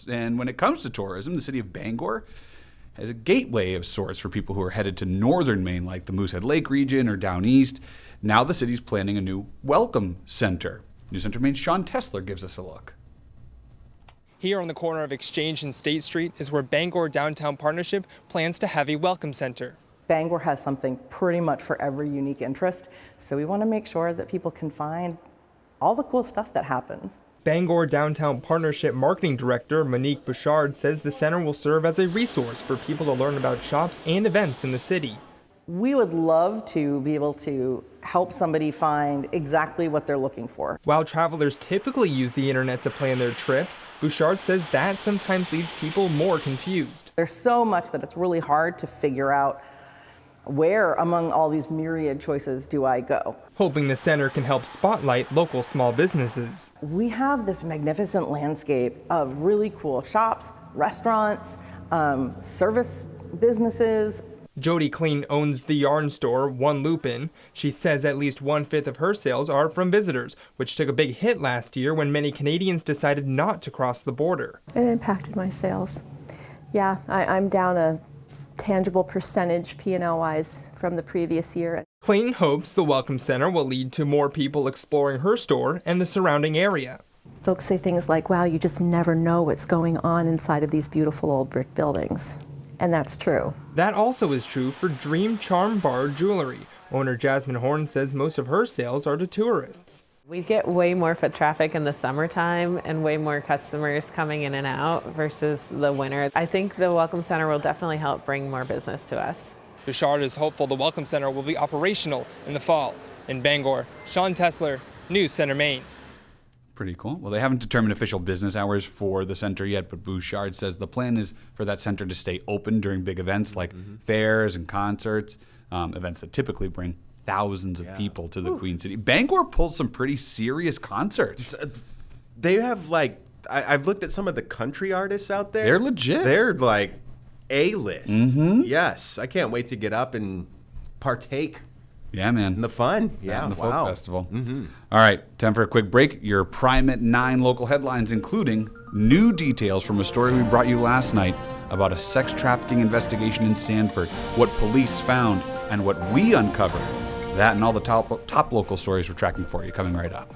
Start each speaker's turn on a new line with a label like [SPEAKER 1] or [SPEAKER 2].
[SPEAKER 1] shops. And when it comes to tourism, the city of Bangor has a gateway of sorts for people who are headed to northern Maine, like the Moosehead Lake region or down east. Now the city's planning a new welcome center. News Center Maine's Sean Tesler gives us a look.
[SPEAKER 2] Here on the corner of Exchange and State Street is where Bangor Downtown Partnership plans to have a welcome center.
[SPEAKER 3] Bangor has something pretty much for every unique interest, so we want to make sure that people can find all the cool stuff that happens.
[SPEAKER 2] Bangor Downtown Partnership Marketing Director Monique Bouchard says the center will serve as a resource for people to learn about shops and events in the city.
[SPEAKER 3] We would love to be able to help somebody find exactly what they're looking for.
[SPEAKER 2] While travelers typically use the internet to plan their trips, Bouchard says that sometimes leaves people more confused.
[SPEAKER 3] There's so much that it's really hard to figure out where among all these myriad choices do I go.
[SPEAKER 2] Hoping the center can help spotlight local small businesses.
[SPEAKER 3] We have this magnificent landscape of really cool shops, restaurants, service businesses.
[SPEAKER 2] Jody Clean owns the yarn store One Lupin. She says at least 1/5 of her sales are from visitors, which took a big hit last year when many Canadians decided not to cross the border.
[SPEAKER 4] It impacted my sales. Yeah, I'm down a tangible percentage P&L wise from the previous year.
[SPEAKER 2] Clayton hopes the Welcome Center will lead to more people exploring her store and the surrounding area.
[SPEAKER 4] Folks say things like, wow, you just never know what's going on inside of these beautiful old brick buildings. And that's true.
[SPEAKER 2] That also is true for Dream Charm Bar Jewelry. Owner Jasmine Horn says most of her sales are to tourists.
[SPEAKER 5] We get way more foot traffic in the summertime and way more customers coming in and out versus the winter. I think the Welcome Center will definitely help bring more business to us.
[SPEAKER 2] Bouchard is hopeful the Welcome Center will be operational in the fall. In Bangor, Sean Tesler, News Center Maine.
[SPEAKER 1] Pretty cool. Well, they haven't determined official business hours for the center yet, but Bouchard says the plan is for that center to stay open during big events like fairs and concerts, events that typically bring thousands of people to the Queen City. Bangor pulls some pretty serious concerts.
[SPEAKER 6] They have I've looked at some of the country artists out there.
[SPEAKER 1] They're legit.
[SPEAKER 6] They're like A-list. Yes, I can't wait to get up and partake.
[SPEAKER 1] Yeah, man.
[SPEAKER 6] In the fun. Yeah,
[SPEAKER 1] in the
[SPEAKER 6] wow.
[SPEAKER 1] folk festival. All right, time for a quick break. Your Prime at 9 local headlines, including new details from a story we brought you last night about a sex trafficking investigation in Sanford, what police found, and what we uncovered. That and all the top local stories we're tracking for you coming right up.